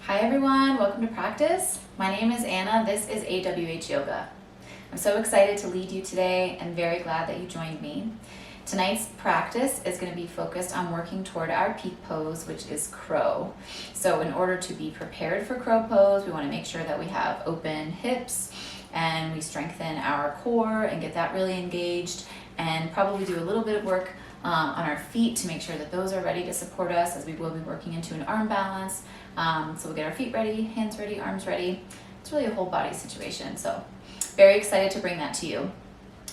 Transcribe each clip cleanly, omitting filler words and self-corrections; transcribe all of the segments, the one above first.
Hi everyone, welcome to practice. My name is Anna, this is AWH Yoga. I'm so excited to lead you today and very glad that you joined me. Tonight's practice is going to be focused on working toward our peak pose, which is crow. So in order to be prepared for crow pose, we want to make sure that we have open hips and we strengthen our core and get that really engaged, and probably do a little bit of work on our feet to make sure that those are ready to support us, as we will be working into an arm balance. So we'll get our feet ready, hands ready, arms ready. It's really a whole body situation. So very excited to bring that to you.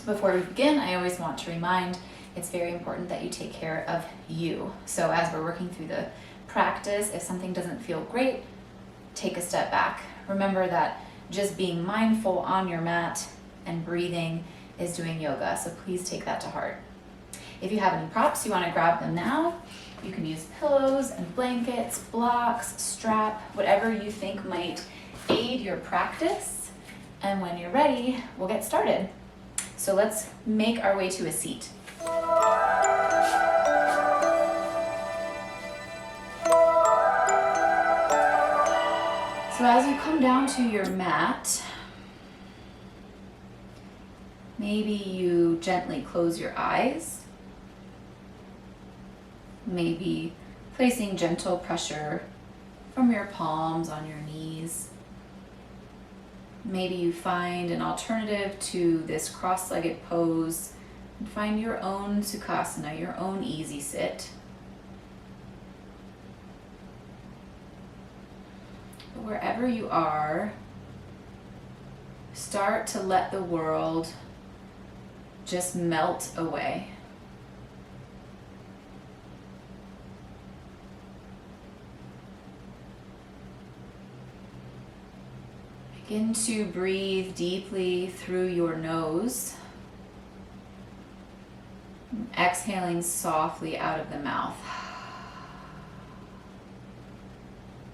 Before we begin, I always want to remind it's very important that you take care of you. So as we're working through the practice, if something doesn't feel great, take a step back. Remember that just being mindful on your mat and breathing is doing yoga. So please take that to heart. If you have any props, you want to grab them now. You can use pillows and blankets, blocks, strap, whatever you think might aid your practice. And when you're ready, we'll get started. So let's make our way to a seat. So as you come down to your mat, maybe you gently close your eyes. Maybe placing gentle pressure from your palms on your knees. Maybe you find an alternative to this cross-legged pose and find your own Sukhasana, your own easy sit. But wherever you are, start to let the world just melt away. Begin to breathe deeply through your nose, exhaling softly out of the mouth.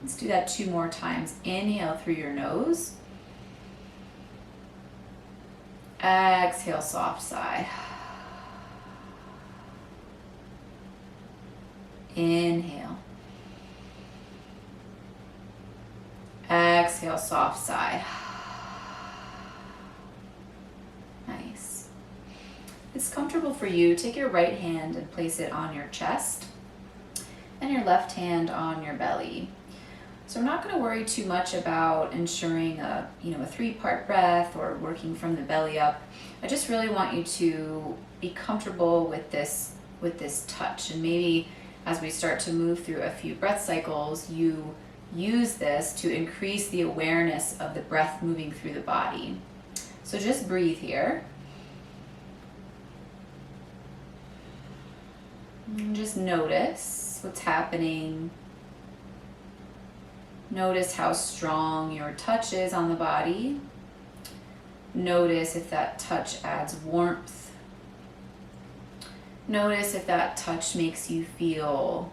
Let's do that 2 more times. Inhale through your nose. Exhale, soft sigh. Inhale. Exhale, soft sigh. Nice. If it's comfortable for you, take your right hand and place it on your chest and your left hand on your belly. So I'm not going to worry too much about ensuring a 3-part breath or working from the belly up. I just really want you to be comfortable with this touch, and maybe as we start to move through a few breath cycles, you use this to increase the awareness of the breath moving through the body. So just breathe here. And just notice what's happening. Notice how strong your touch is on the body. Notice if that touch adds warmth. Notice if that touch makes you feel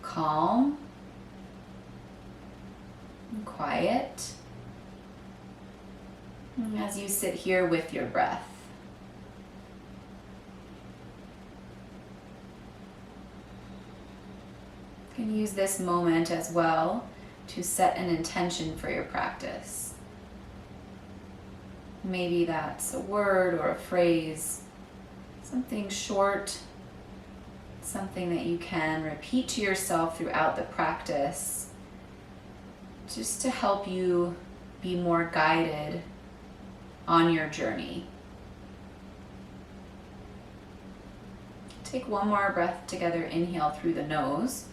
calm and quiet as you sit here with your breath. You can use this moment as well to set an intention for your practice. Maybe that's a word or a phrase, something short, something that you can repeat to yourself throughout the practice, just to help you be more guided on your journey. Take 1 more breath together. Inhale through the nose.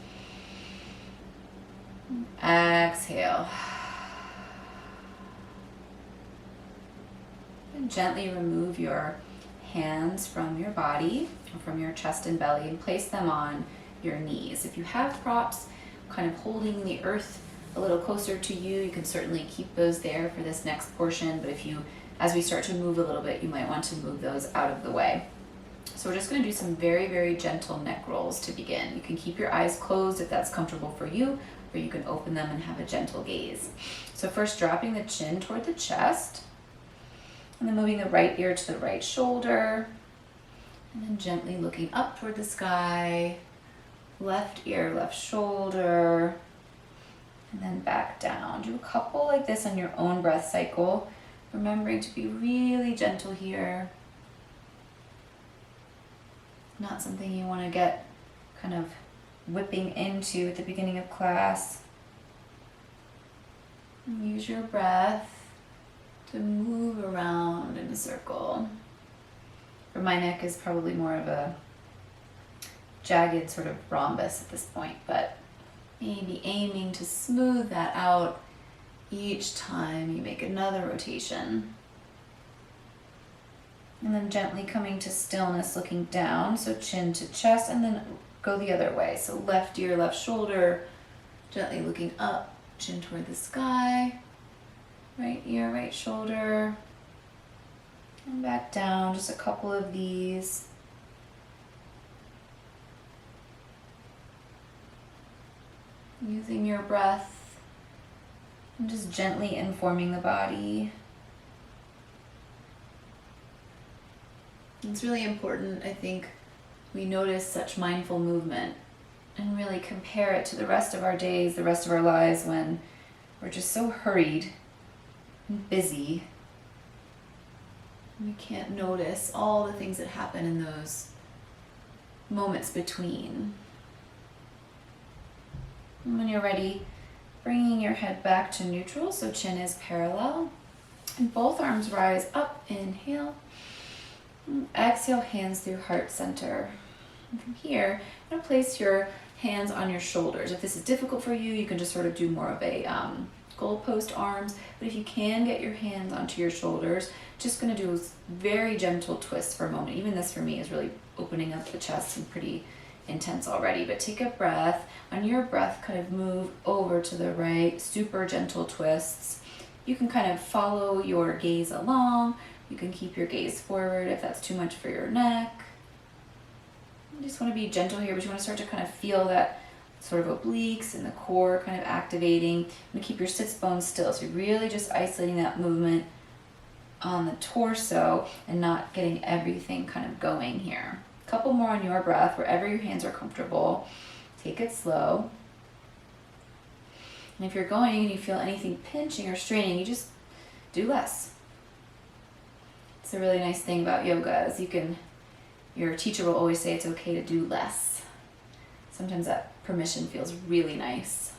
Exhale. And gently remove your hands from your body, or from your chest and belly, and place them on your knees. If you have props kind of holding the earth a little closer to you, you can certainly keep those there for this next portion, but as we start to move a little bit, you might want to move those out of the way. So we're just going to do some very, very gentle neck rolls to begin. You can keep your eyes closed if that's comfortable for you, or you can open them and have a gentle gaze. So first, dropping the chin toward the chest, and then moving the right ear to the right shoulder, and then gently looking up toward the sky, left ear, left shoulder, and then back down. Do a couple like this on your own breath cycle, remembering to be really gentle here. Not something you want to get kind of whipping into at the beginning of class. And use your breath to move around in a circle. For my neck is probably more of a jagged sort of rhombus at this point, but maybe aiming to smooth that out each time you make another rotation. And then gently coming to stillness, looking down, so chin to chest, and then go the other way. So left ear, left shoulder, gently looking up, chin toward the sky, right ear, right shoulder, and back down, just a couple of these. Using your breath and just gently informing the body. It's really important, I think, we notice such mindful movement and really compare it to the rest of our days, the rest of our lives, when we're just so hurried and busy. We can't notice all the things that happen in those moments between. And when you're ready, bringing your head back to neutral, so chin is parallel. And both arms rise up, inhale. And exhale, hands through heart center. And from here, I'm going to place your hands on your shoulders. If this is difficult for you, you can just sort of do more of a goalpost arms. But if you can get your hands onto your shoulders, just going to do a very gentle twist for a moment. Even this for me is really opening up the chest and pretty intense already. But take a breath. On your breath, kind of move over to the right, super gentle twists. You can kind of follow your gaze along. You can keep your gaze forward if that's too much for your neck. You just want to be gentle here, but you want to start to kind of feel that sort of obliques and the core kind of activating. And keep your sits bones still. So you're really just isolating that movement on the torso and not getting everything kind of going here. A couple more on your breath, wherever your hands are comfortable. Take it slow. And if you're going and you feel anything pinching or straining, you just do less. It's a really nice thing about yoga is your teacher will always say it's okay to do less. Sometimes that permission feels really nice.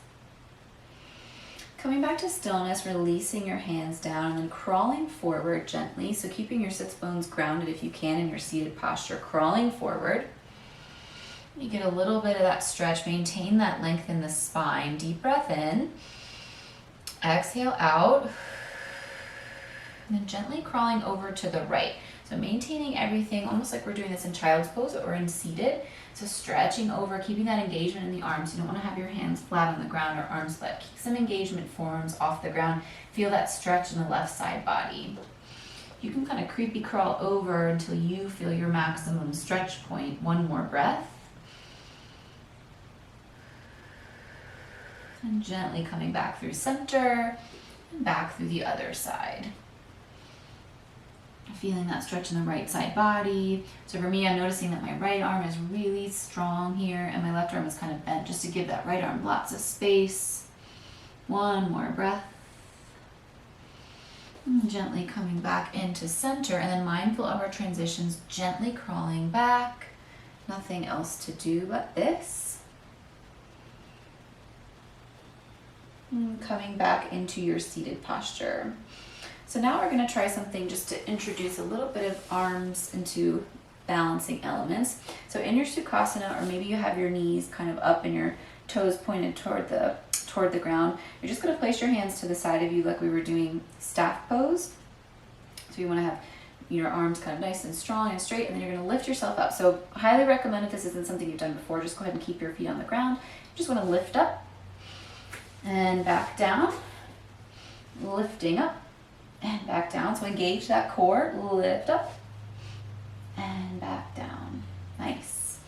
Coming back to stillness, releasing your hands down and then crawling forward gently. So keeping your sits bones grounded if you can in your seated posture, crawling forward. You get a little bit of that stretch, maintain that length in the spine. Deep breath in, exhale out, and then gently crawling over to the right. So maintaining everything, almost like we're doing this in child's pose, but we're in seated. So stretching over, keeping that engagement in the arms. You don't want to have your hands flat on the ground or arms flat. Keep some engagement forearms off the ground. Feel that stretch in the left side body. You can kind of creepy crawl over until you feel your maximum stretch point. One more breath. And gently coming back through center and back through the other side. Feeling that stretch in the right side body. So for me, I'm noticing that my right arm is really strong here and my left arm is kind of bent, just to give that right arm lots of space. One more breath. And gently coming back into center, and then mindful of our transitions, gently crawling back. Nothing else to do but this. And coming back into your seated posture. So now we're going to try something just to introduce a little bit of arms into balancing elements. So in your Sukhasana, or maybe you have your knees kind of up and your toes pointed toward the ground, you're just going to place your hands to the side of you like we were doing staff pose. So you want to have your arms kind of nice and strong and straight, and then you're going to lift yourself up. So highly recommend, if this isn't something you've done before, just go ahead and keep your feet on the ground. You just want to lift up and back down, lifting up and back down. So engage that core, lift up and back down. Nice.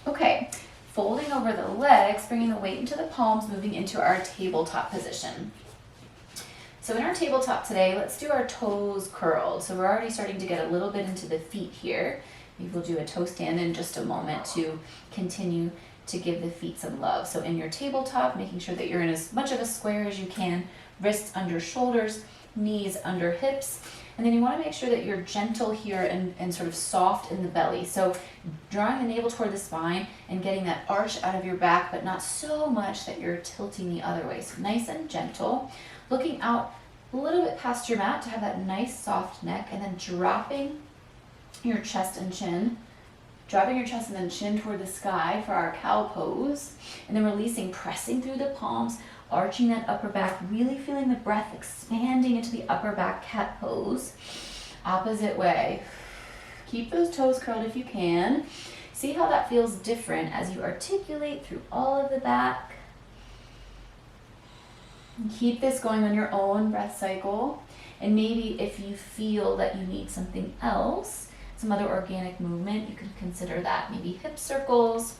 Okay, folding over the legs, bringing the weight into the palms, moving into our tabletop position. So in our tabletop today, let's do our toes curled. So we're already starting to get a little bit into the feet here. Maybe we'll do a toe stand in just a moment to continue to give the feet some love. So in your tabletop, making sure that you're in as much of a square as you can, wrists under shoulders, knees under hips. And then you want to make sure that you're gentle here and sort of soft in the belly. So drawing the navel toward the spine and getting that arch out of your back, but not so much that you're tilting the other way. So nice and gentle, looking out a little bit past your mat to have that nice soft neck, and then dropping your chest and chin. Dropping your chest and then chin toward the sky for our cow pose. And then releasing, pressing through the palms, arching that upper back, really feeling the breath expanding into the upper back cat pose. Opposite way. Keep those toes curled if you can. See how that feels different as you articulate through all of the back. And keep this going on your own breath cycle. And maybe if you feel that you need something else, some other organic movement, you can consider that. Maybe hip circles.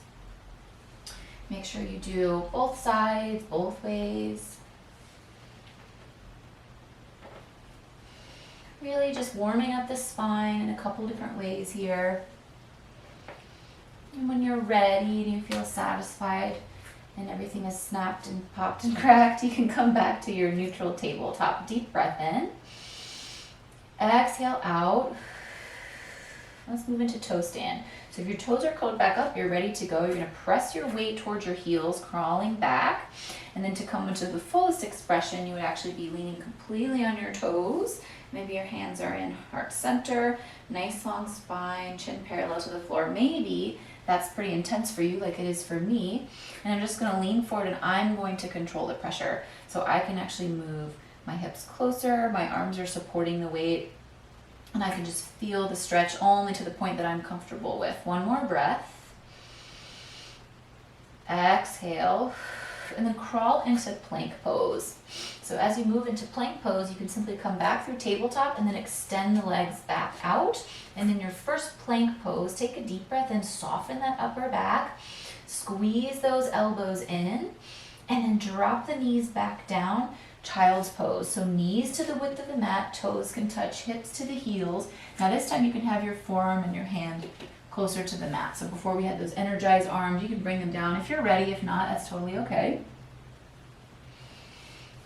Make sure you do both sides, both ways. Really just warming up the spine in a couple different ways here. And when you're ready and you feel satisfied and everything is snapped and popped and cracked, you can come back to your neutral tabletop. Deep breath in. Exhale out. Let's move into toe stand. So if your toes are curled back up, you're ready to go. You're going to press your weight towards your heels, crawling back. And then to come into the fullest expression, you would actually be leaning completely on your toes. Maybe your hands are in heart center, nice long spine, chin parallel to the floor. Maybe that's pretty intense for you, like it is for me. And I'm just going to lean forward and I'm going to control the pressure. So I can actually move my hips closer, my arms are supporting the weight. And I can just feel the stretch only to the point that I'm comfortable with. One more breath. Exhale. And then crawl into plank pose. So as you move into plank pose, you can simply come back through tabletop and then extend the legs back out. And in your first plank pose, take a deep breath in, soften that upper back, squeeze those elbows in, and then drop the knees back down. Child's pose. So knees to the width of the mat, toes can touch hips to the heels. Now this time you can have your forearm and your hand closer to the mat. So before we had those energized arms, you can bring them down if you're ready. If not, that's totally okay.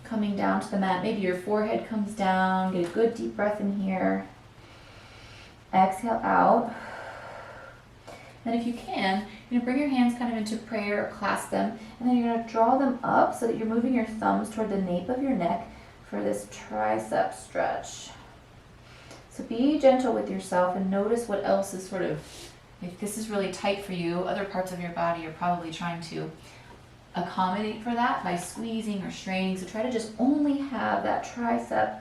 Coming down to the mat, maybe your forehead comes down. Get a good deep breath in here. Exhale out. And if you can, you're going to bring your hands kind of into prayer or clasp them, and then you're going to draw them up so that you're moving your thumbs toward the nape of your neck for this tricep stretch. So be gentle with yourself and notice what else is sort of, if this is really tight for you, other parts of your body are probably trying to accommodate for that by squeezing or straining. So try to just only have that tricep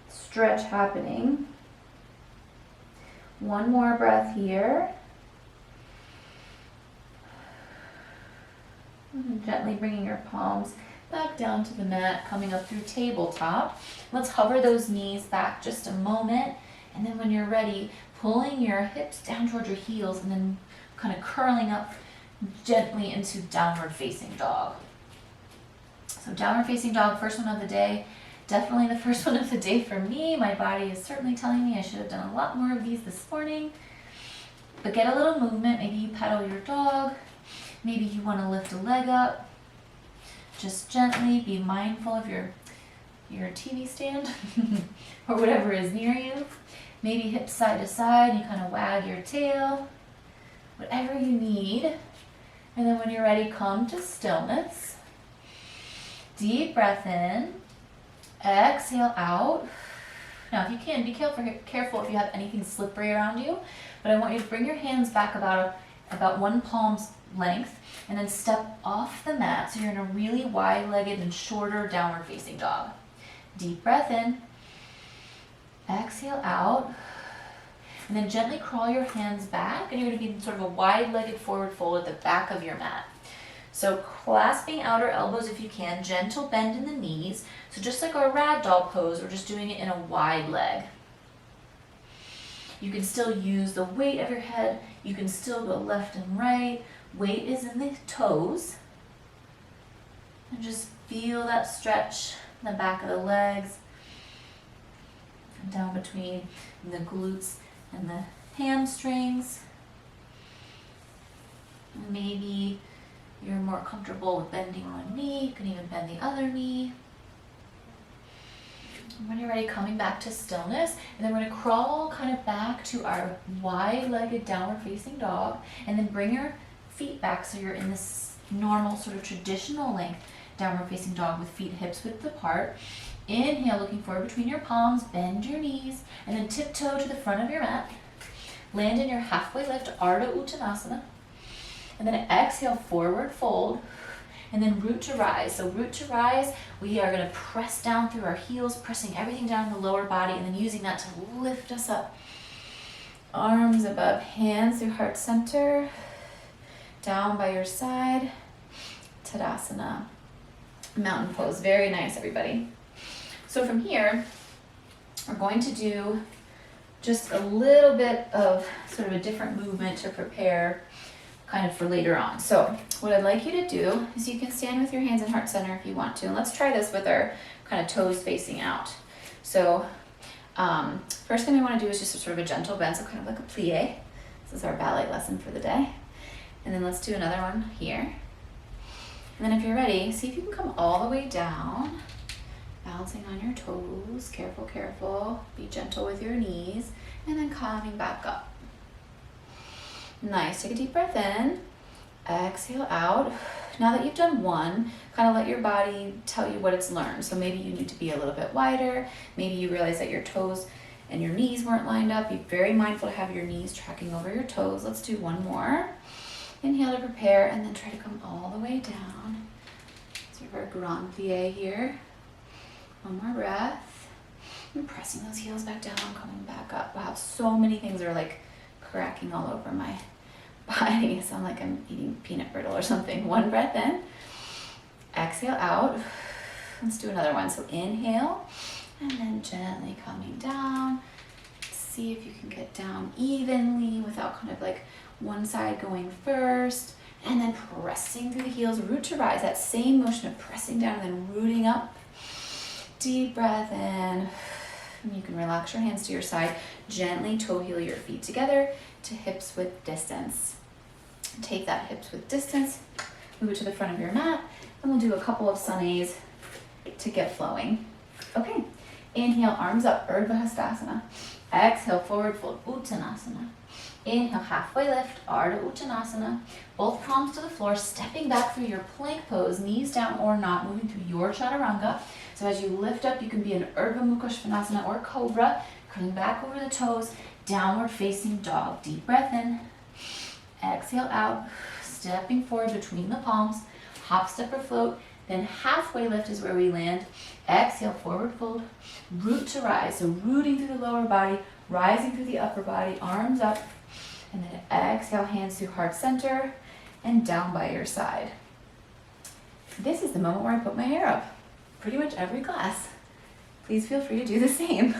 stretch happening. One more breath here. And gently bringing your palms back down to the mat, coming up through tabletop. Let's hover those knees back just a moment. And then when you're ready, pulling your hips down towards your heels and then kind of curling up gently into downward facing dog. So downward facing dog, first one of the day. Definitely the first one of the day for me. My body is certainly telling me I should have done a lot more of these this morning. But get a little movement. Maybe you pedal your dog. Maybe you want to lift a leg up. Just gently be mindful of your TV stand or whatever is near you. Maybe hips side to side, you kind of wag your tail. Whatever you need. And then when you're ready, come to stillness. Deep breath in. Exhale out. Now if you can, be careful if you have anything slippery around you. But I want you to bring your hands back about one palm's length and then step off the mat so you're in a really wide-legged and shorter downward facing dog. Deep breath in. Exhale out. And then gently crawl your hands back and you're going to be in sort of a wide-legged forward fold at the back of your mat. So clasping outer elbows if you can, gentle bend in the knees. So just like our ragdoll pose, we're just doing it in a wide leg. You can still use the weight of your head. You can still go left and right. Weight is in the toes. And just feel that stretch in the back of the legs. And down between the glutes and the hamstrings. Maybe you're more comfortable with bending one knee, you can even bend the other knee. And when you're ready, coming back to stillness, and then we're gonna crawl kind of back to our wide-legged downward facing dog, and then bring your feet back so you're in this normal sort of traditional length downward facing dog with feet hips width apart. Inhale, looking forward between your palms, bend your knees, and then tiptoe to the front of your mat. Land in your halfway lift, Ardha Uttanasana. And then exhale, forward fold, and then root to rise. So root to rise, we are gonna press down through our heels, pressing everything down in the lower body, and then using that to lift us up. Arms above, hands through heart center, down by your side, Tadasana. Mountain pose, very nice, everybody. So from here, we're going to do just a little bit of sort of a different movement to prepare kind of for later on. So what I'd like you to do is you can stand with your hands in heart center if you want to. And let's try this with our kind of toes facing out. So first thing we want to do is just a sort of a gentle bend, so kind of like a plie. This is our ballet lesson for the day. And then let's do another one here. And then if you're ready, see if you can come all the way down, balancing on your toes. Careful, careful. Be gentle with your knees. And then coming back up. Nice. Take a deep breath in. Exhale out. Now that you've done one, kind of let your body tell you what it's learned. So maybe you need to be a little bit wider. Maybe you realize that your toes and your knees weren't lined up. Be very mindful to have your knees tracking over your toes. Let's do one more. Inhale to prepare, and then try to come all the way down. Sort of our grand plie here. One more breath. And pressing those heels back down, coming back up. Wow, so many things are like cracking all over my body. Sound like I'm eating peanut brittle or something. One breath in. Exhale out. Let's do another one. So inhale, and then gently coming down. See if you can get down evenly without kind of like one side going first, and then pressing through the heels, root to rise. That same motion of pressing down and then rooting up. Deep breath in. And you can relax your hands to your side. Gently toe heel your feet together to hips width distance. Take that hips width distance, move it to the front of your mat, and we'll do a couple of sunays to get flowing. Okay, inhale, arms up, Urdhva Hastasana. Exhale, forward fold, Uttanasana. Inhale, halfway lift, Ardha Uttanasana. Both palms to the floor, stepping back through your plank pose, knees down or not, moving through your chaturanga. So as you lift up, you can be in Urdhva Mukha Svanasana or Cobra, coming back over the toes, downward facing dog. Deep breath in, exhale out, stepping forward between the palms, hop, step, or float. Then halfway lift is where we land. Exhale, forward fold, root to rise. So rooting through the lower body, rising through the upper body, arms up. And then exhale, hands through heart center and down by your side. This is the moment where I put my hair up. Pretty much every class. Please feel free to do the same.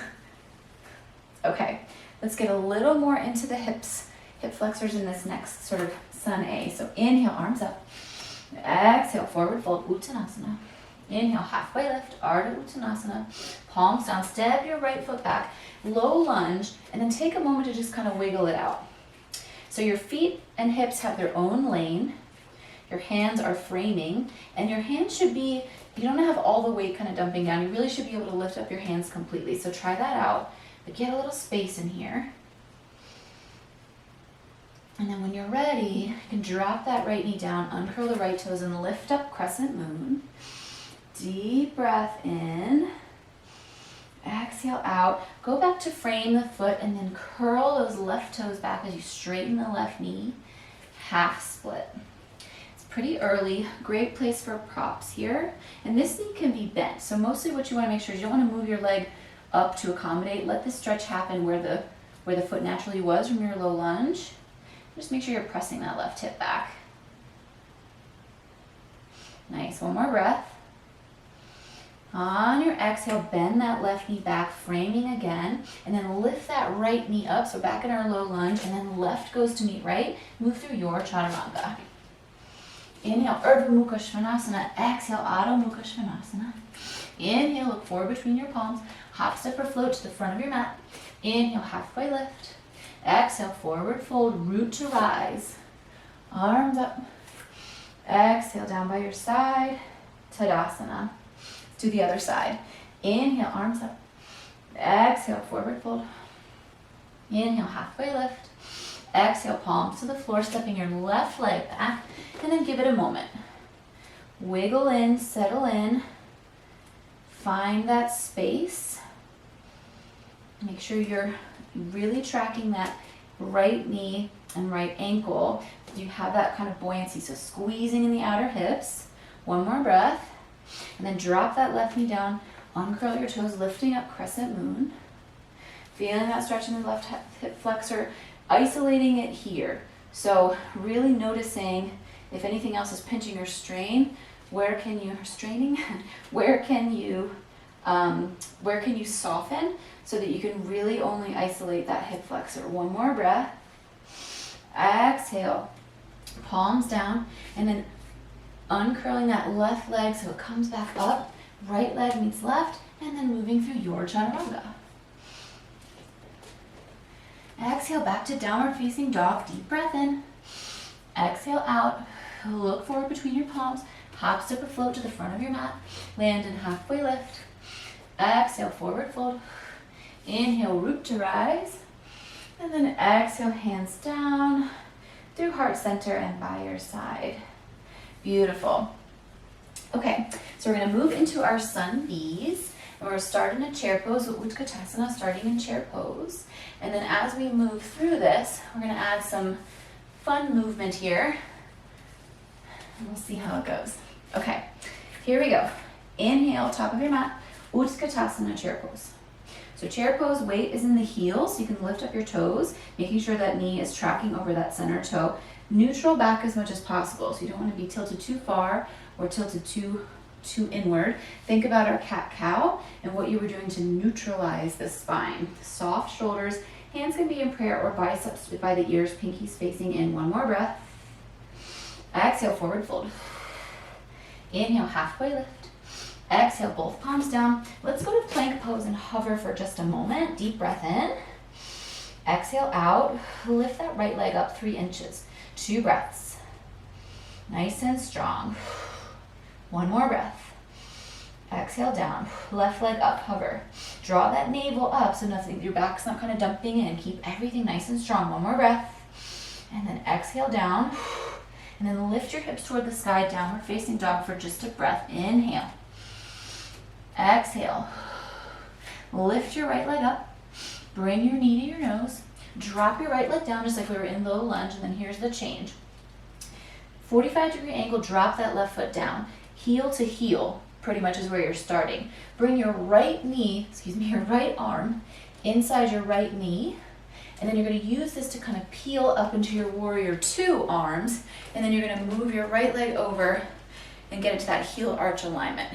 Okay, let's get a little more into the hips, hip flexors in this next sort of sun A. So inhale, arms up. Exhale, forward fold, Uttanasana. Inhale, halfway lift, Ardha Uttanasana. Palms down, step your right foot back, low lunge, and then take a moment to just kind of wiggle it out. So your feet and hips have their own lane. Your hands are framing, and your hands should be, you don't have all the weight kind of dumping down. You really should be able to lift up your hands completely. So try that out, but get a little space in here. And then when you're ready, you can drop that right knee down, uncurl the right toes, and lift up crescent moon. Deep breath in. Exhale out. Go back to frame the foot and then curl those left toes back as you straighten the left knee. Half split. It's pretty early. Great place for props here. And this knee can be bent. So mostly what you want to make sure is you don't want to move your leg up to accommodate. Let the stretch happen where the foot naturally was from your low lunge. Just make sure you're pressing that left hip back. Nice. One more breath. On your exhale, bend that left knee back, framing again, and then lift that right knee up, so back in our low lunge, and then left goes to meet right. Move through your chaturanga. Inhale, Urdhva Mukha Svanasana. Exhale, Adho Mukha Svanasana. Inhale, look forward between your palms. Hop, step, or float to the front of your mat. Inhale, halfway lift. Exhale, forward fold, root to rise. Arms up. Exhale down by your side, Tadasana. Let's do the other side. Inhale, arms up. Exhale, forward fold. Inhale, halfway lift. Exhale, palms to the floor, stepping your left leg back, and then give it a moment. Wiggle in, settle in. Find that space. Make sure you're really tracking that right knee and right ankle. You have that kind of buoyancy, so squeezing in the outer hips. One more breath, and then drop that left knee down, uncurl your toes, lifting up crescent moon. Feeling that stretch in the left hip flexor, isolating it here. So really noticing if anything else is pinching or strain, where can you soften so that you can really only isolate that hip flexor. One more breath. Exhale, palms down, and then uncurling that left leg so it comes back up. Right leg meets left, and then moving through your chaturanga. Exhale, back to downward facing dog. Deep breath in. Exhale out. Look forward between your palms. Hop, step, or float to the front of your mat. Land in halfway lift. Exhale, forward fold. Inhale, root to rise. And then exhale, hands down through heart center and by your side. Beautiful. Okay, so we're going to move into our sun bees. And we're starting a chair pose with Utkatasana, starting in chair pose. And then as we move through this, we're going to add some fun movement here. And we'll see how it goes. Okay, here we go. Inhale, top of your mat, Utkatasana, chair pose. So chair pose, weight is in the heels. You can lift up your toes, making sure that knee is tracking over that center toe. Neutral back as much as possible. So you don't want to be tilted too far or tilted too inward. Think about our cat-cow and what you were doing to neutralize the spine. Soft shoulders, hands can be in prayer or biceps by the ears, pinkies facing in. One more breath. Exhale, forward fold. Inhale, halfway lift. Exhale, both palms down. Let's go to plank pose and hover for just a moment. Deep breath in. Exhale out. Lift that right leg up 3 inches. 2 breaths. Nice and strong. One more breath. Exhale down. Left leg up, hover. Draw that navel up so your back's not kind of dumping in. Keep everything nice and strong. One more breath. And then exhale down. And then lift your hips toward the sky, downward facing dog for just a breath. Inhale. Exhale. Lift your right leg up. Bring your knee to your nose. Drop your right leg down just like we were in low lunge, and then here's the change. 45-degree angle, drop that left foot down. Heel to heel, pretty much is where you're starting. Bring your right arm inside your right knee, and then you're going to use this to kind of peel up into your warrior 2 arms, and then you're going to move your right leg over and get into that heel arch alignment.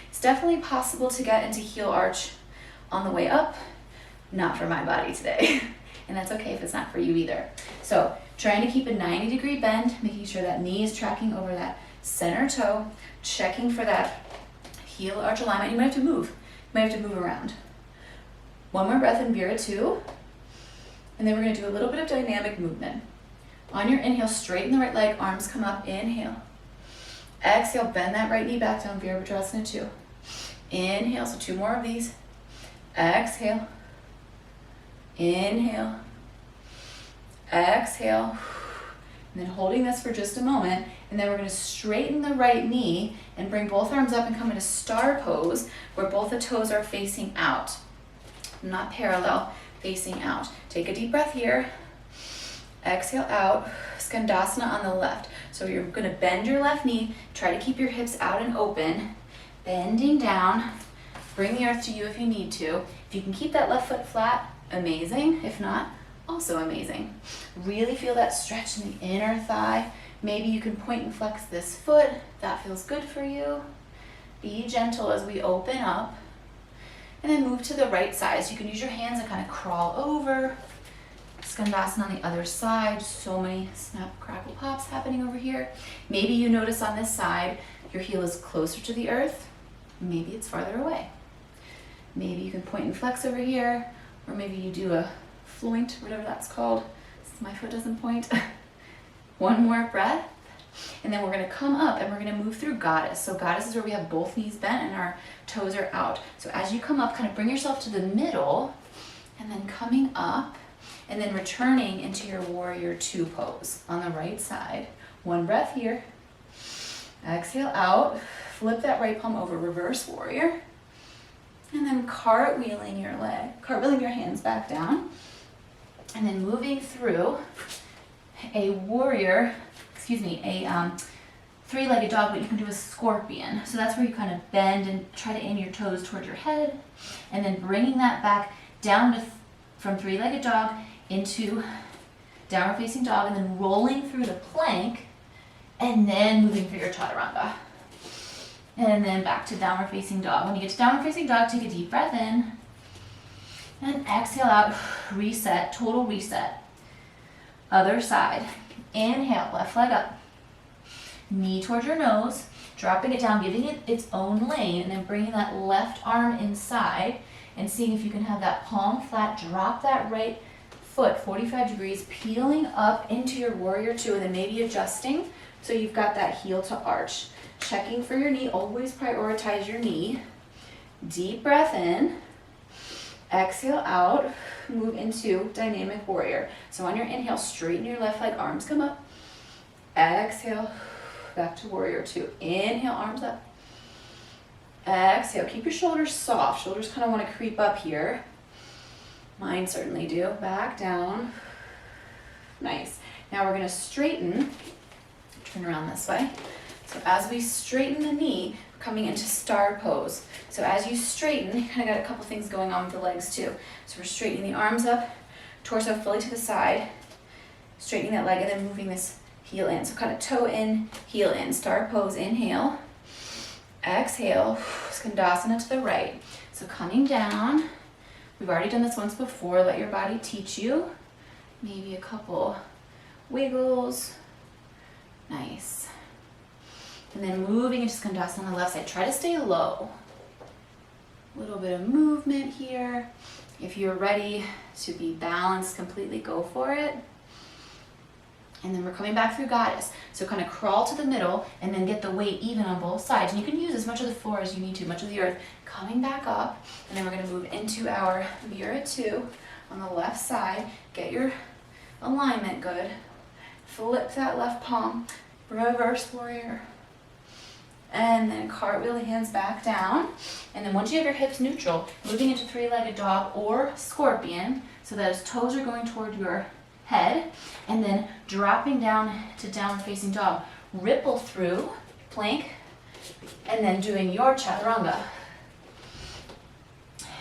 It's definitely possible to get into heel arch on the way up, not for my body today. And that's okay if it's not for you either. So trying to keep a 90-degree bend, making sure that knee is tracking over that center toe, checking for that heel arch alignment. You might have to move. You might have to move around. One more breath in Vira 2. And then we're going to do a little bit of dynamic movement. On your inhale, straighten the right leg, arms come up, inhale. Exhale, bend that right knee back down, Virabhadrasana 2. Inhale, so 2 more of these. Exhale. Inhale. Exhale. And then holding this for just a moment, and then we're going to straighten the right knee and bring both arms up and come into star pose where both the toes are facing out, not parallel, facing out. Take a deep breath here. Exhale out. Skandasana on the left. So you're going to bend your left knee, try to keep your hips out and open, bending down. Bring the earth to you if you need to. If you can keep that left foot flat, amazing. If not, also amazing. Really feel that stretch in the inner thigh. Maybe you can point and flex this foot. That feels good for you. Be gentle as we open up. And then move to the right side. So you can use your hands and kind of crawl over. Skandasana on the other side. So many snap, crackle, pops happening over here. Maybe you notice on this side, your heel is closer to the earth. Maybe it's farther away. Maybe you can point and flex over here. Or maybe you do a floint, whatever that's called. My foot doesn't point. One more breath. And then we're gonna come up and we're gonna move through goddess. So goddess is where we have both knees bent and our toes are out. So as you come up, kind of bring yourself to the middle and then coming up and then returning into your warrior two pose on the right side. One breath here. Exhale out, flip that right palm over, reverse warrior. And then cartwheeling your leg, cartwheeling your hands back down. And then moving through a warrior, a three-legged dog, but you can do a scorpion. So that's where you kind of bend and try to aim your toes toward your head. And then bringing that back down to from three-legged dog into downward facing dog, and then rolling through the plank, and then moving through your chaturanga. And then back to downward facing dog. When you get to downward facing dog, take a deep breath in. And exhale out, reset, total reset. Other side. Inhale, left leg up. Knee towards your nose, dropping it down, giving it its own lane, and then bringing that left arm inside and seeing if you can have that palm flat, drop that right foot 45 degrees, peeling up into your warrior two, and then maybe adjusting so you've got that heel to arch. Checking for your knee, always prioritize your knee. Deep breath in, exhale out, move into dynamic warrior. So on your inhale, straighten your left leg, arms come up. Exhale, back to warrior two. Inhale, arms up. Exhale, keep your shoulders soft. Shoulders kind of want to creep up here. Mine certainly do. Back down. Nice. Now we're going to straighten. Turn around this way. So as we straighten the knee, we're coming into star pose. So as you straighten, you kind of got a couple things going on with the legs too. So we're straightening the arms up, torso fully to the side, straightening that leg, and then moving this heel in. So kind of toe in, heel in. Star pose, inhale. Exhale, Skandasana to the right. So coming down, we've already done this once before. Let your body teach you. Maybe a couple wiggles. Nice. And then moving into Skandasana on the left side. Try to stay low. A little bit of movement here. If you're ready to be balanced completely, go for it. And then we're coming back through goddess. So kind of crawl to the middle and then get the weight even on both sides. And you can use as much of the floor as you need to, much of the earth. Coming back up, and then we're going to move into our Mira 2 on the left side. Get your alignment good. Flip that left palm, reverse warrior. And then cartwheel the hands back down. And then once you have your hips neutral, moving into three-legged dog or scorpion, so those toes are going toward your head, and then dropping down to downward facing dog. Ripple through, plank, and then doing your chaturanga.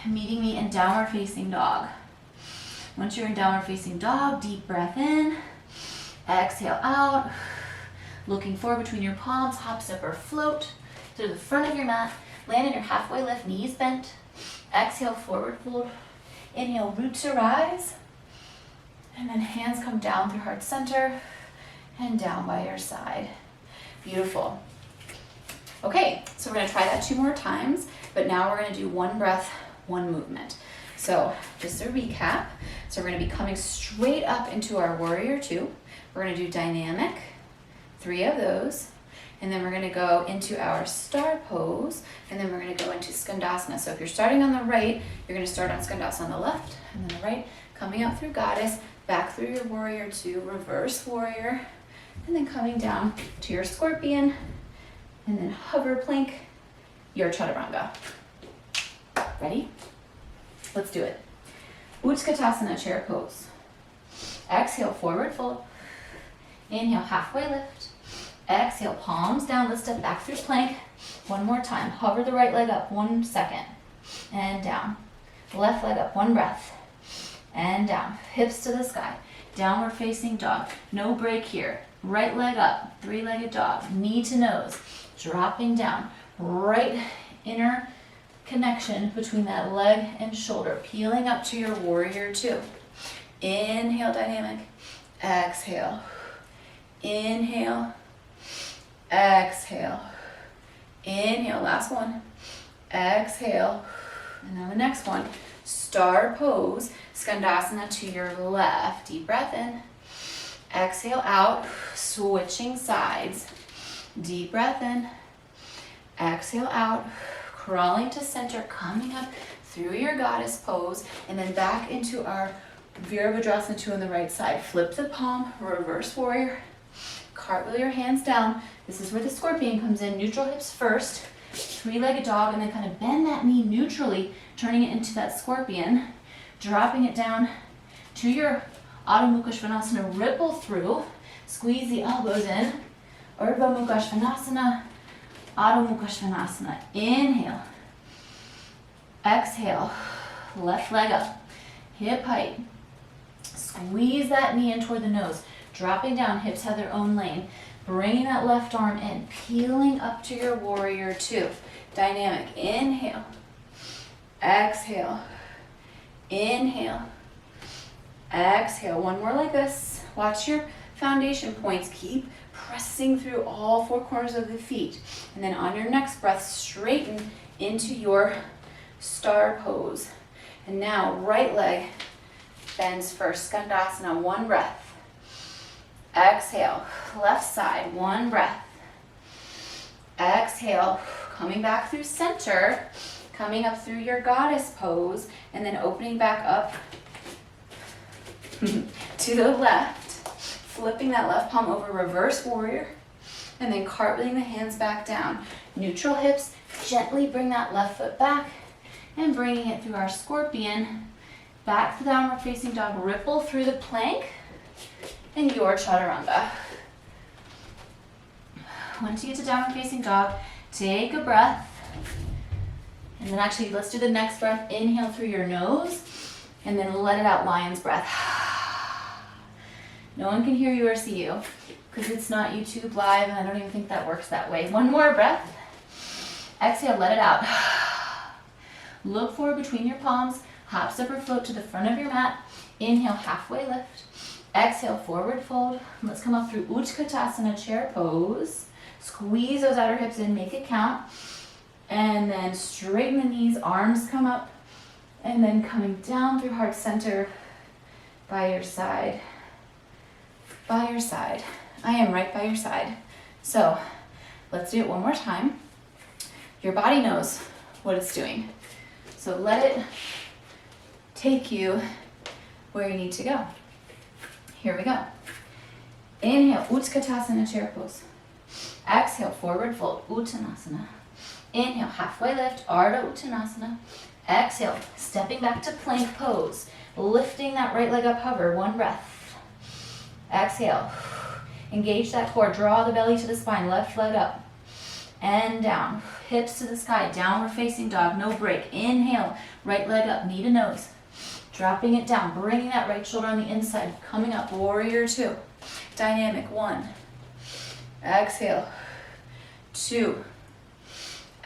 Meeting me in downward facing dog. Once you're in downward facing dog, deep breath in, exhale out, looking forward between your palms, hop, step, or float to the front of your mat, land in your halfway lift, knees bent, exhale, forward fold, inhale, root to rise, and then hands come down through heart center and down by your side. Beautiful. Okay, so we're gonna try that 2 more times, but now we're gonna do 1 breath, 1 movement. So just a recap. So we're gonna be coming straight up into our warrior 2. We're gonna do dynamic, 3 of those, and then we're gonna go into our star pose, and then we're gonna go into Skandasana. So if you're starting on the right, you're gonna start on Skandasana on the left, and then the right, coming up through goddess, back through your warrior 2, reverse warrior, and then coming down to your scorpion, and then hover plank, your chaturanga. Ready? Let's do it. Utkatasana, chair pose. Exhale, forward fold. Inhale, halfway lift. Exhale, palms down. Let's step back through plank. 1 more time. Hover the right leg up 1 second. And down. Left leg up, 1 breath. And down. Hips to the sky. Downward facing dog. No break here. Right leg up. 3-legged dog. Knee to nose. Dropping down. Right inner connection between that leg and shoulder. Peeling up to your warrior 2. Inhale, dynamic. Exhale. Inhale. Exhale. Inhale. Last one. Exhale. And now the next one. Star pose. Skandasana to your left. Deep breath in. Exhale out, switching sides. Deep breath in. Exhale out, crawling to center, coming up through your goddess pose, and then back into our Virabhadrasana 2 on the right side. Flip the palm, reverse warrior. Cartwheel your hands down. This is where the scorpion comes in. Neutral hips first, three-legged dog, and then kind of bend that knee neutrally, turning it into that scorpion, dropping it down to your Adho Mukha Svanasana. Ripple through, squeeze the elbows in. Urdhva Mukha Svanasana, Adho Mukha Svanasana. Inhale. Exhale. Left leg up. Hip height. Squeeze that knee in toward the nose. Dropping down, hips have their own lane. Bringing that left arm in. Peeling up to your warrior 2. Dynamic. Inhale. Exhale. Inhale. Exhale. One more like this. Watch your foundation points. Keep pressing through all four corners of the feet. And then on your next breath, straighten into your star pose. And now, right leg bends first. Skandasana, one breath. Exhale, left side, one breath. Exhale, coming back through center, coming up through your goddess pose, and then opening back up to the left, flipping that left palm over, reverse warrior, and then cartwheeling the hands back down. Neutral hips, gently bring that left foot back, and bringing it through our scorpion, back to downward facing dog, ripple through the plank, and your chaturanga. Once you get to downward facing dog, take a breath. And then actually, let's do the next breath. Inhale through your nose, and then let it out, lion's breath. No one can hear you or see you, because it's not YouTube live, and I don't even think that works that way. One more breath. Exhale, let it out. Look forward between your palms, hop, step, or float to the front of your mat. Inhale, halfway lift. Exhale, forward fold. Let's come up through Utkatasana, chair pose. Squeeze those outer hips in, make it count. And then straighten the knees, arms come up. And then coming down through heart center, by your side. By your side. I am right by your side. So let's do it one more time. Your body knows what it's doing. So let it take you where you need to go. Here we go. Inhale, Utkatasana, chair pose. Exhale, forward fold, Uttanasana. Inhale, halfway lift, Ardha Uttanasana. Exhale, stepping back to plank pose. Lifting that right leg up, hover, one breath. Exhale, engage that core, draw the belly to the spine, left leg up. And down, hips to the sky, downward facing dog, no break. Inhale, right leg up, knee to nose. Dropping it down, bringing that right shoulder on the inside, coming up, warrior 2. Dynamic, 1. Exhale, 2.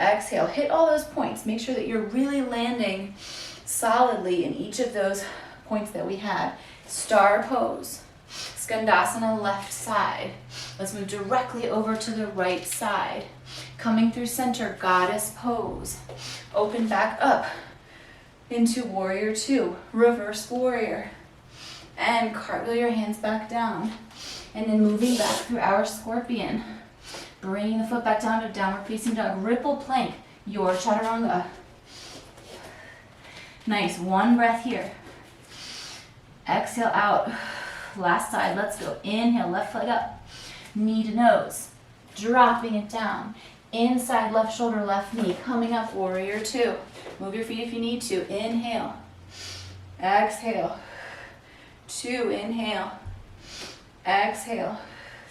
Exhale, hit all those points. Make sure that you're really landing solidly in each of those points that we had. Star pose, Skandasana, left side. Let's move directly over to the right side. Coming through center, goddess pose. Open back up into warrior 2, reverse warrior. And cartwheel your hands back down. And then moving back through our scorpion. Bringing the foot back down to downward facing dog. Ripple plank, your chaturanga. Nice, one breath here. Exhale out. Last side, let's go. Inhale, left leg up. Knee to nose. Dropping it down. Inside left shoulder, left knee. Coming up, warrior 2. Move your feet if you need to. Inhale. Exhale. 2, inhale. Exhale.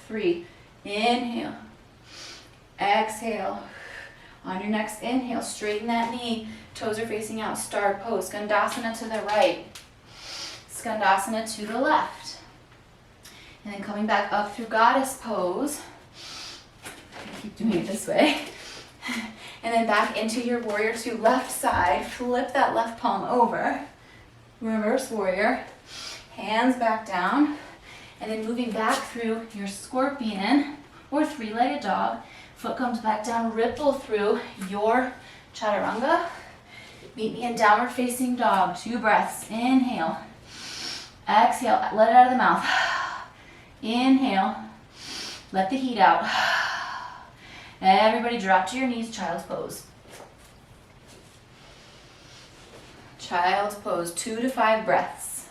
3, inhale. Exhale. On your next inhale, straighten that knee. Toes are facing out. Star pose. Skandasana to the right. Skandasana to the left. And then coming back up through goddess pose. Keep doing it this way. And then back into your warrior 2, left side. Flip that left palm over. Reverse warrior. Hands back down. And then moving back through your scorpion or three-legged dog. Foot comes back down, ripple through your chaturanga. Meet me in downward facing dog. 2 breaths. Inhale. Exhale. Let it out of the mouth. Inhale, let the heat out. Everybody drop to your knees, child's pose. Child's pose, 2 to 5 breaths.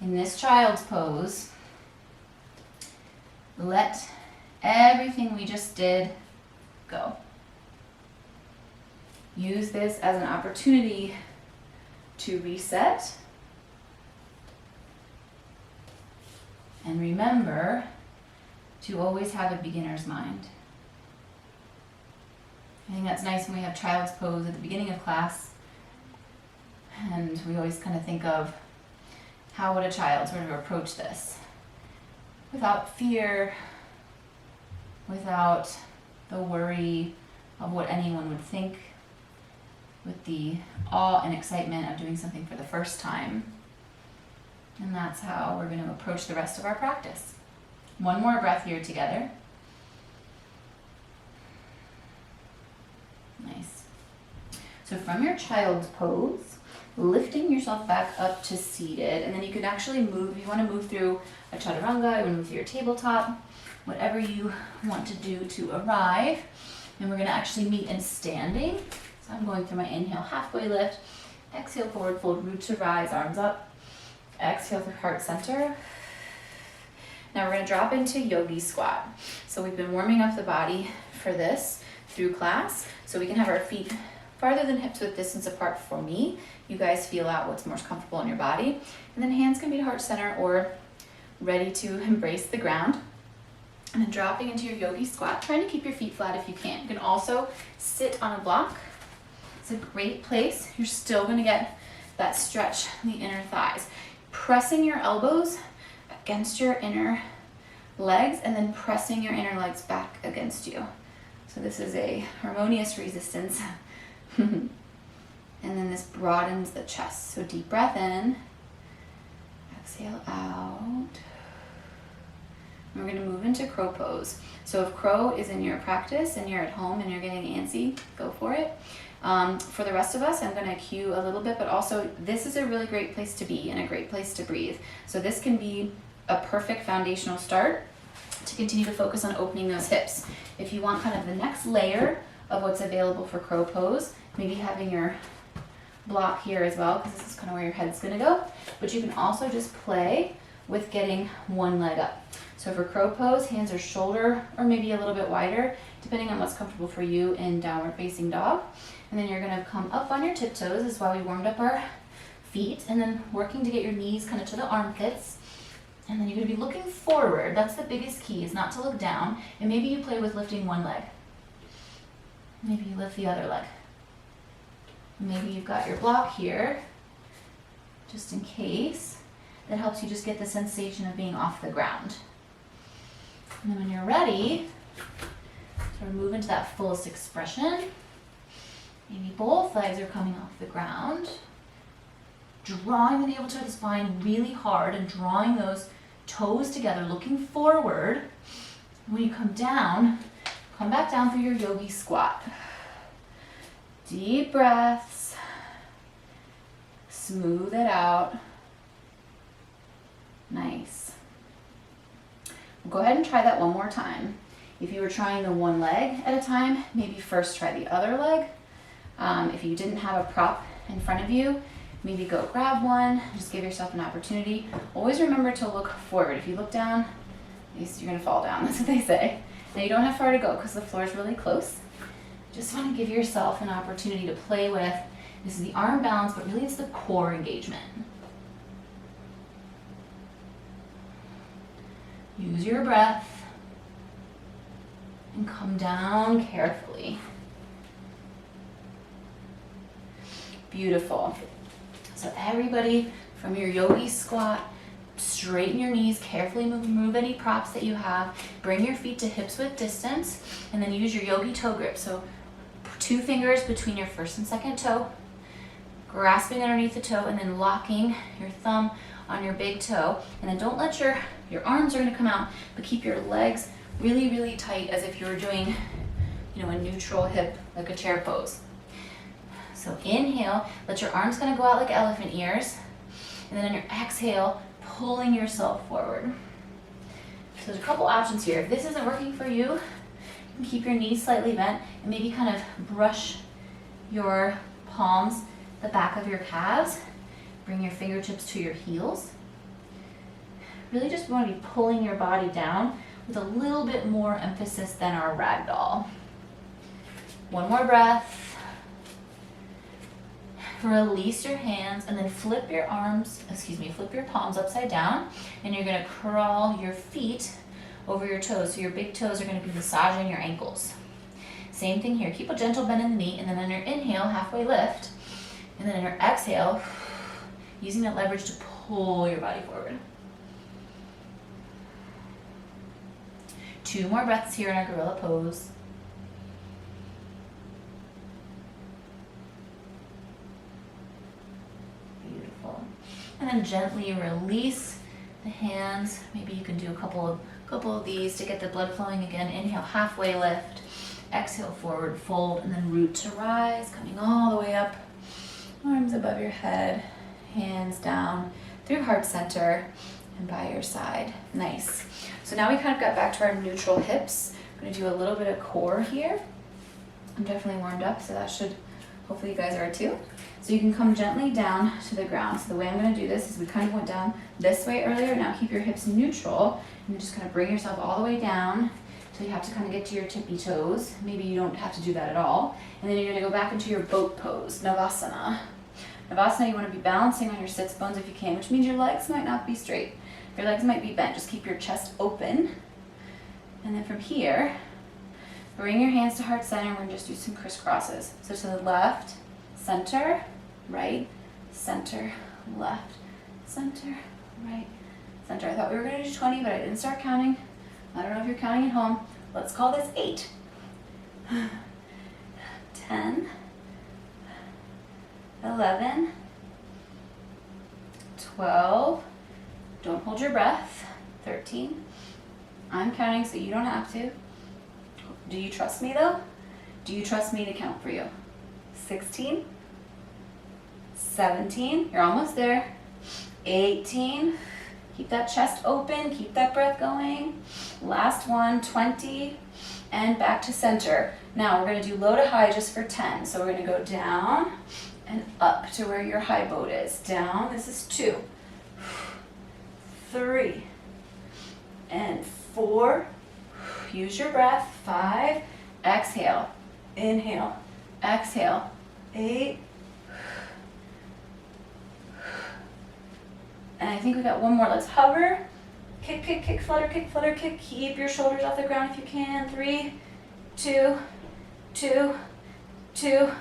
In this child's pose, let everything we just did go. Use this as an opportunity to reset. And remember to always have a beginner's mind. I think that's nice when we have child's pose at the beginning of class. And we always kind of think of how would a child sort of approach this without fear, without the worry of what anyone would think, with the awe and excitement of doing something for the first time. And that's how we're going to approach the rest of our practice. One more breath here together. Nice. So from your child's pose, lifting yourself back up to seated, and then you can actually move. You want to move through a chaturanga, you want to move through your tabletop, whatever you want to do to arrive. And we're going to actually meet in standing. So I'm going through my inhale, halfway lift, exhale, forward fold, root to rise, arms up, exhale through heart center. Now we're going to drop into yogi squat. So we've been warming up the body for this through class, so we can have our feet farther than hips width distance apart for me. You guys feel out what's most comfortable in your body. And then hands can be heart center or ready to embrace the ground. And then dropping into your yogi squat, trying to keep your feet flat if you can. You can also sit on a block. It's a great place. You're still going to get that stretch in the inner thighs. Pressing your elbows against your inner legs and then pressing your inner legs back against you. So this is a harmonious resistance. And then this broadens the chest. So deep breath in, exhale out. And we're going to move into crow pose. So if crow is in your practice and you're at home and you're getting antsy, go for it. For the rest of us, I'm going to cue a little bit, but also this is a really great place to be and a great place to breathe. So this can be a perfect foundational start to continue to focus on opening those hips. If you want kind of the next layer of what's available for crow pose, maybe having your block here as well, because this is kind of where your head's going to go, but you can also just play with getting one leg up. So for crow pose, hands are shoulder or maybe a little bit wider, depending on what's comfortable for you in downward facing dog. And then you're going to come up on your tiptoes. This is why we warmed up our feet. And then working to get your knees kind of to the armpits. And then you're going to be looking forward. That's the biggest key, is not to look down. And maybe you play with lifting one leg. Maybe you lift the other leg. Maybe you've got your block here, just in case. That helps you just get the sensation of being off the ground. And then when you're ready, sort of move into that fullest expression. Maybe both legs are coming off the ground. Drawing the navel toward the spine really hard and drawing those toes together, looking forward. When you come down, come back down through your yogi squat. Deep breaths. Smooth it out. Nice. Go ahead and try that one more time. If you were trying the one leg at a time, maybe first try the other leg. If you didn't have a prop in front of you, maybe go grab one. Just give yourself an opportunity. Always remember to look forward. If you look down, you're going to fall down. That's what they say. Now you don't have far to go because the floor is really close. Just want to give yourself an opportunity to play with. This is the arm balance, but really it's the core engagement. Use your breath and come down carefully. Beautiful. So everybody from your yogi squat, straighten your knees, carefully remove any props that you have, bring your feet to hips width distance, and then use your yogi toe grip. So 2 fingers between your first and second toe, grasping underneath the toe, and then locking your thumb on your big toe. And then don't let your arms are going to come out, but keep your legs really, really tight as if you were doing, a neutral hip, like a chair pose. So inhale, let your arms kind of go out like elephant ears. And then on your exhale, pulling yourself forward. So there's a couple options here. If this isn't working for you, you can keep your knees slightly bent and maybe kind of brush your palms, the back of your calves. Bring your fingertips to your heels. Really just want to be pulling your body down with a little bit more emphasis than our ragdoll. One more breath. Release your hands and then flip your palms upside down, and you're gonna crawl your feet over your toes. So your big toes are gonna be massaging your ankles. Same thing here, keep a gentle bend in the knee, and then on your inhale, halfway lift, and then on your exhale, using that leverage to pull your body forward. 2 more breaths here in our gorilla pose. And then gently release the hands. Maybe you can do a couple of these to get the blood flowing again. Inhale, halfway lift. Exhale, forward fold, and then root to rise, coming all the way up. Arms above your head, hands down through heart center and by your side. Nice. So now we kind of got back to our neutral hips. I'm gonna do a little bit of core here. I'm definitely warmed up, so that should, hopefully you guys are too. So you can come gently down to the ground. So the way I'm gonna do this is we kind of went down this way earlier. Now keep your hips neutral and just kind of bring yourself all the way down till you have to kind of get to your tippy toes. Maybe you don't have to do that at all. And then you're gonna go back into your boat pose, Navasana. Navasana, you wanna be balancing on your sits bones if you can, which means your legs might not be straight. Your legs might be bent. Just keep your chest open. And then from here, bring your hands to heart center. We're gonna just do some crisscrosses. So to the left, center, right, center, left, center, right, center. I thought we were gonna do 20, but I didn't start counting. I don't know if you're counting at home. Let's call this 8. 10, 11, 12, don't hold your breath, 13. I'm counting so you don't have to. Do you trust me though? Do you trust me to count for you? 16, 17, you're almost there. 18, keep that chest open, keep that breath going. Last one, 20, and back to center. Now we're gonna do low to high just for 10. So we're gonna go down and up to where your high boat is. Down, this is 2, 3, and 4. Use your breath, 5, exhale, inhale, exhale, 8, and I think we got one more. Let's hover, kick, kick, kick, flutter, kick, flutter, kick. Keep your shoulders off the ground if you can. 3, 2, 2, 2,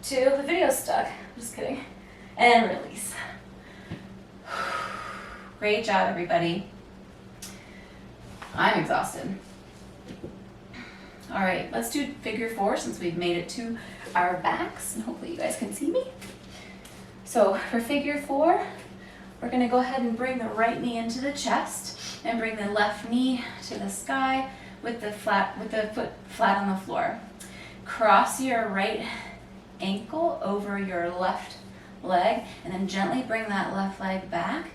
2. The video's stuck. I'm just kidding. And release. Great job, everybody. I'm exhausted. All right, let's do figure 4 since we've made it to our backs, and hopefully you guys can see me. So for figure 4, we're gonna go ahead and bring the right knee into the chest and bring the left knee to the sky with the foot flat on the floor. Cross your right ankle over your left leg and then gently bring that left leg back,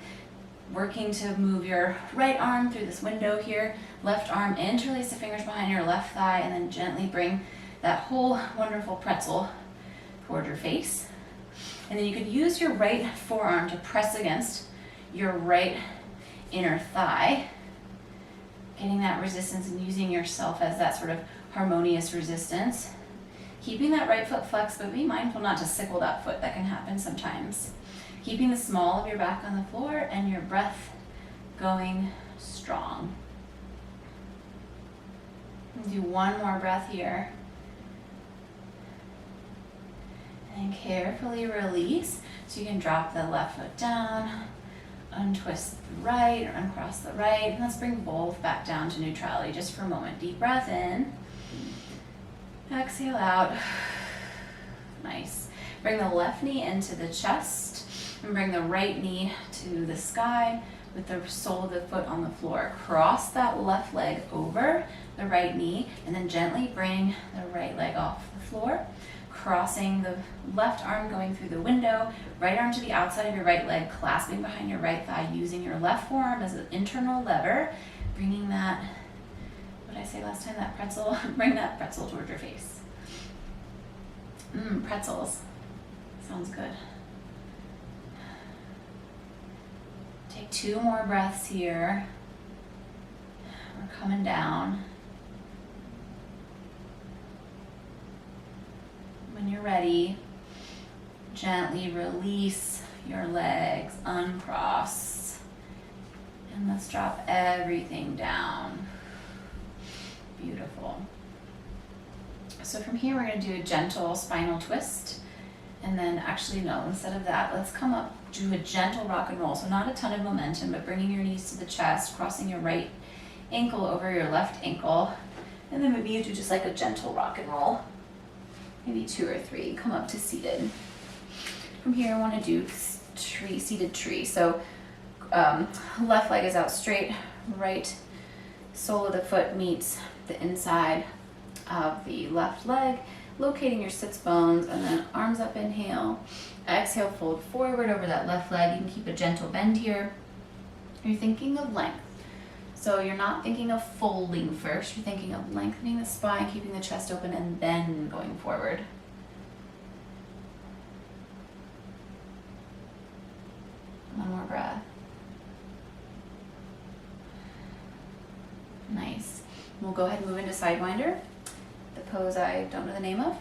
working to move your right arm through this window here, left arm interlace the fingers behind your left thigh, and then gently bring that whole wonderful pretzel toward your face. And then you could use your right forearm to press against your right inner thigh, getting that resistance and using yourself as that sort of harmonious resistance. Keeping that right foot flexed, but be mindful not to sickle that foot. That can happen sometimes. Keeping the small of your back on the floor and your breath going strong. Do one more breath here. And carefully release. So you can drop the left foot down, untwist the right or uncross the right. And let's bring both back down to neutrality just for a moment. Deep breath in. Exhale out. Nice. Bring the left knee into the chest and bring the right knee to the sky with the sole of the foot on the floor. Cross that left leg over the right knee and then gently bring the right leg off the floor. crossing the left arm going through the window, right arm to the outside of your right leg, clasping behind your right thigh, using your left forearm as an internal lever, bringing that, what did I say last time, that pretzel? Bring that pretzel towards your face. Pretzels. Sounds good. Take 2 more breaths here. We're coming down. When you're ready, gently release your legs, uncross, and let's drop everything down. Beautiful. So from here, we're going to do a gentle spinal twist. And then actually, no, instead of that, let's come up, do a gentle rock and roll. So not a ton of momentum, but bringing your knees to the chest, crossing your right ankle over your left ankle. And then maybe you do just like a gentle rock and roll. Maybe 2 or 3, come up to seated. From here, I want to do seated tree. So left leg is out straight, right sole of the foot meets the inside of the left leg, locating your sits bones, and then arms up, inhale. Exhale, fold forward over that left leg. You can keep a gentle bend here. You're thinking of length. So you're not thinking of folding first, you're thinking of lengthening the spine, keeping the chest open, and then going forward. One more breath. Nice. We'll go ahead and move into Sidewinder, the pose I don't know the name of.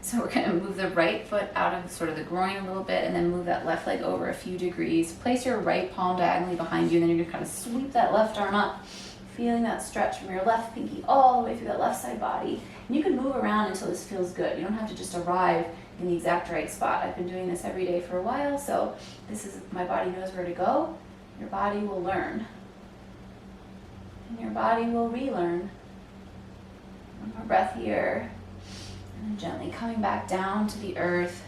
So we're gonna move the right foot out of sort of the groin a little bit and then move that left leg over a few degrees. Place your right palm diagonally behind you, and then you're gonna kind of sweep that left arm up, feeling that stretch from your left pinky all the way through that left side body. And you can move around until this feels good. You don't have to just arrive in the exact right spot. I've been doing this every day for a while, so this is, my body knows where to go. Your body will learn. And your body will relearn. One more breath here. And gently coming back down to the earth,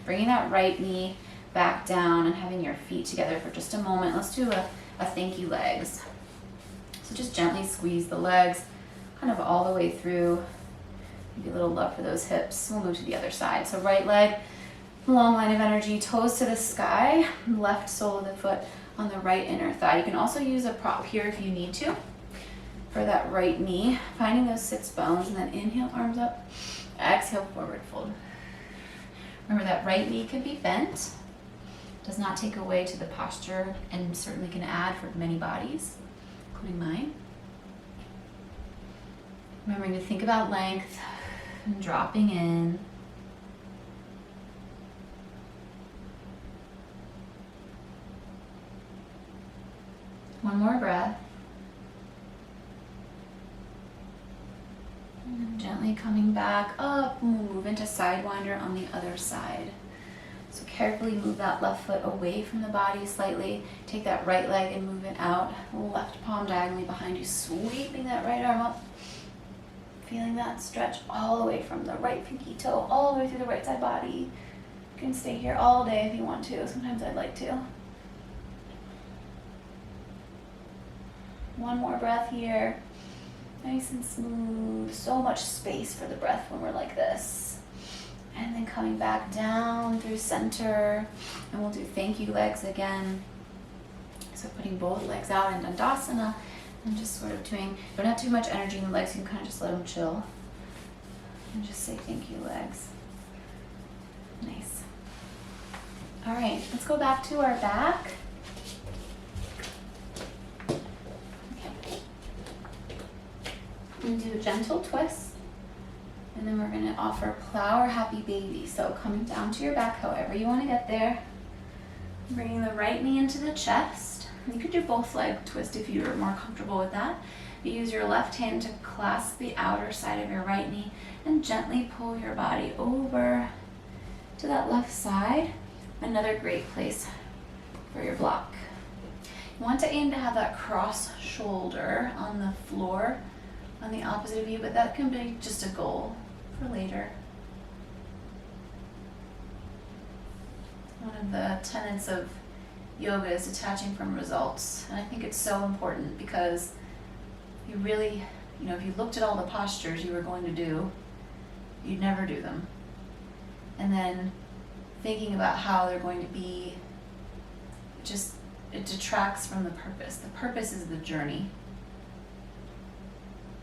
bringing that right knee back down and having your feet together for just a moment. Let's do a thank you legs. So just gently squeeze the legs kind of all the way through. Maybe a little love for those hips. We'll move to the other side. So right leg, long line of energy, toes to the sky, left sole of the foot on the right inner thigh. You can also use a prop here if you need to for that right knee, finding those sits bones, and then inhale, arms up. Exhale, forward fold. Remember that right knee can be bent. Does not take away to the posture, and certainly can add for many bodies, including mine. Remembering to think about length and dropping in. One more breath. And then gently coming back up, and we'll move into Sidewinder on the other side. So carefully move that left foot away from the body slightly. Take that right leg and move it out. Left palm diagonally behind you, sweeping that right arm up. Feeling that stretch all the way from the right pinky toe, all the way through the right side body. You can stay here all day if you want to. Sometimes I'd like to. One more breath here. Nice and smooth. So much space for the breath when we're like this. And then coming back down through center. And we'll do thank you legs again. So putting both legs out in Dandasana. And just sort of doing, don't have too much energy in the legs. You can kind of just let them chill. And just say thank you legs. Nice. All right, let's go back to our back. And do a gentle twist, and then we're going to offer plow or happy baby. So coming down to your back, however you want to get there, bringing the right knee into the chest. You could do both leg twist if you're more comfortable with that. But use your left hand to clasp the outer side of your right knee and gently pull your body over to that left side. Another great place for your block. You want to aim to have that cross shoulder on the floor on the opposite of you, but that can be just a goal for later. One of the tenets of yoga is detaching from results, and I think it's so important because you really, if you looked at all the postures you were going to do, you'd never do them. And then thinking about how they're going to be, it detracts from the purpose. The purpose is the journey.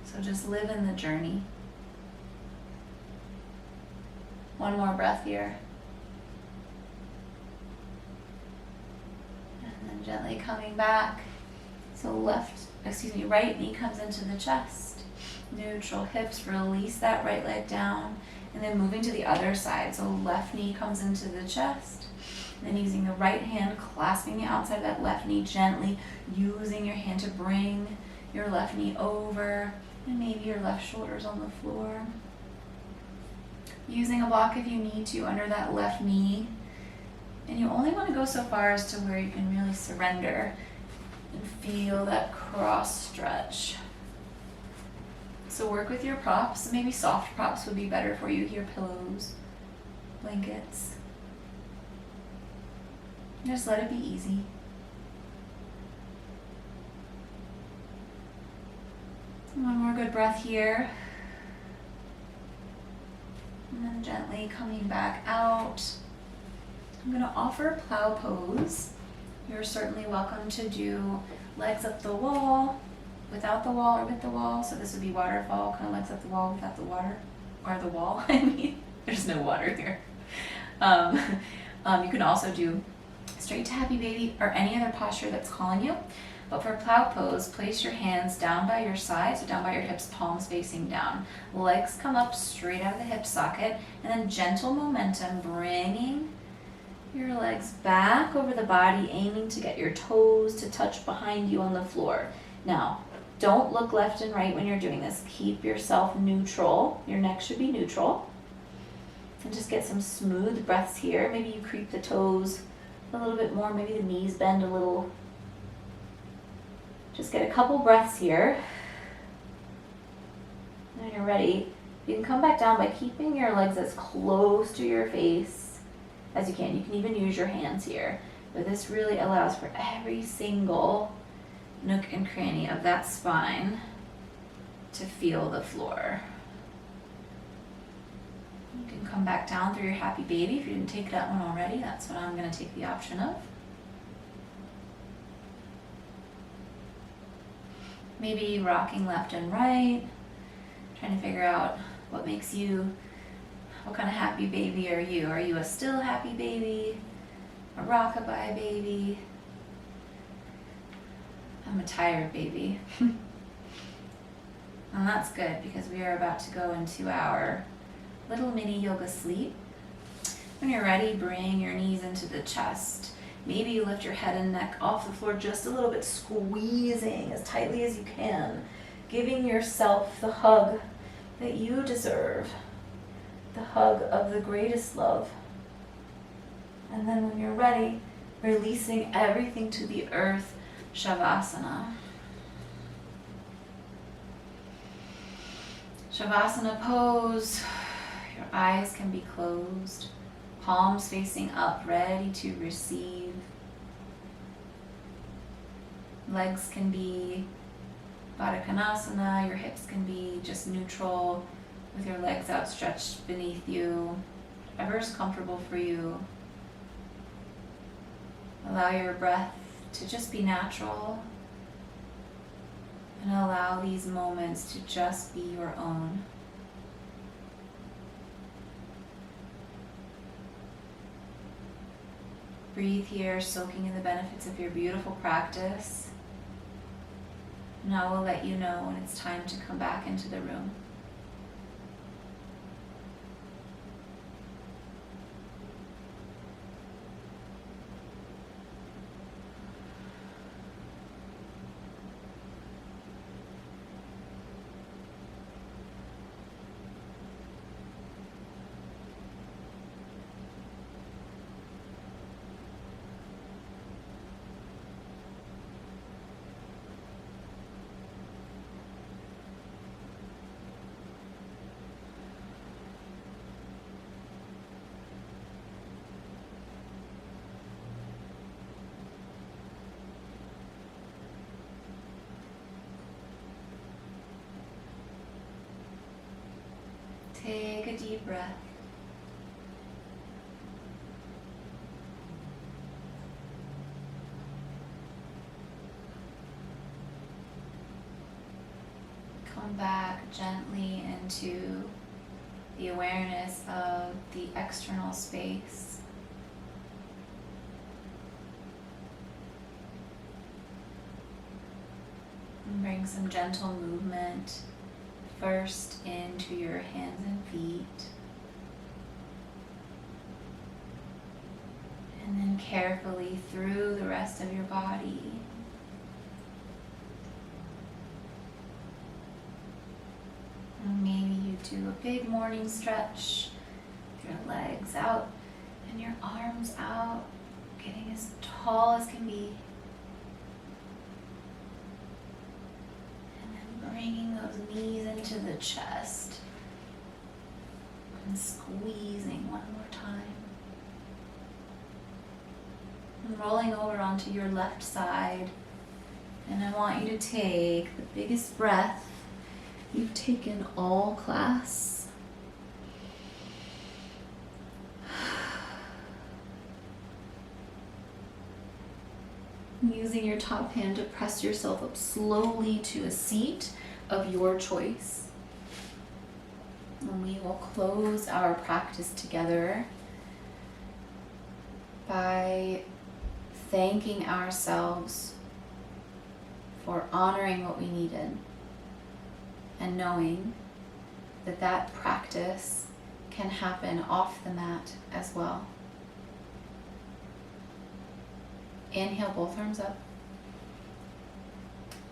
So just live in the journey. One more breath here. And then gently coming back. So right knee comes into the chest. Neutral hips, release that right leg down. And then moving to the other side. So left knee comes into the chest. And then using the right hand, clasping the outside of that left knee gently, using your hand to bring your left knee over, and maybe your left shoulder's on the floor. Using a block if you need to under that left knee. And you only want to go so far as to where you can really surrender and feel that cross stretch. So work with your props. Maybe soft props would be better for you here, pillows, blankets. Just let it be easy. One more good breath here. And then gently coming back out. I'm going to offer plow pose. You're certainly welcome to do legs up the wall, without the wall, or with the wall. So this would be waterfall, kind of legs up the wall without the water, or the wall. I mean, there's no water here. You can also do straight to happy baby or any other posture that's calling you. But for plow pose, place your hands down by your side, so down by your hips, palms facing down. Legs come up straight out of the hip socket, and then gentle momentum, bringing your legs back over the body, aiming to get your toes to touch behind you on the floor. Now, don't look left and right when you're doing this. Keep yourself neutral. Your neck should be neutral. And just get some smooth breaths here. Maybe you creep the toes a little bit more, maybe the knees bend a little. Just get a couple breaths here. And when you're ready, you can come back down by keeping your legs as close to your face as you can. You can even use your hands here. But this really allows for every single nook and cranny of that spine to feel the floor. You can come back down through your happy baby. If you didn't take that one already, that's what I'm going to take the option of. Maybe rocking left and right, trying to figure out what makes you, what kind of happy baby are you? Are you a still happy baby? A rockabye baby? I'm a tired baby. And that's good because we are about to go into our little mini yoga sleep. When you're ready, bring your knees into the chest. Maybe you lift your head and neck off the floor just a little bit, squeezing as tightly as you can, giving yourself the hug that you deserve, the hug of the greatest love. And then when you're ready, releasing everything to the earth, Shavasana. Shavasana pose. Your eyes can be closed, palms facing up, ready to receive. Legs can be Baddha Konasana, your hips can be just neutral with your legs outstretched beneath you, whatever's comfortable for you. Allow your breath to just be natural and allow these moments to just be your own. Breathe here, soaking in the benefits of your beautiful practice. Now we'll let you know when it's time to come back into the room. Take a deep breath. back gently into the awareness of the external space. And bring some gentle movement first into your hands and feet. And then carefully through the rest of your body. And maybe you do a big morning stretch, your legs out and your arms out, getting as tall as can be. And then bringing those knees into the chest and squeezing one more time. And rolling over onto your left side. And I want you to take the biggest breath you've taken all class. Using your top hand to press yourself up slowly to a seat of your choice. And we will close our practice together by thanking ourselves for honoring what we needed and knowing that that practice can happen off the mat as well. Inhale, both arms up.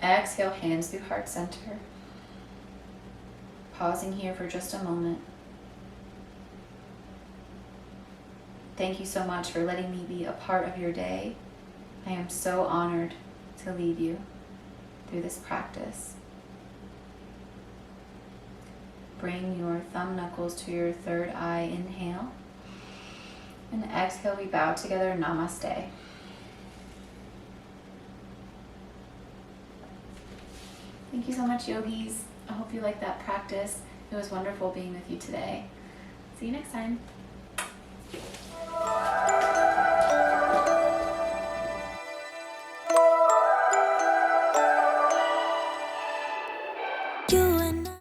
Exhale, hands through heart center. Pausing here for just a moment. Thank you so much for letting me be a part of your day. I am so honored to lead you through this practice. Bring your thumb knuckles to your third eye. Inhale. And exhale, we bow together. Namaste. Thank you so much, yogis. I hope you liked that practice. It was wonderful being with you today. See you next time.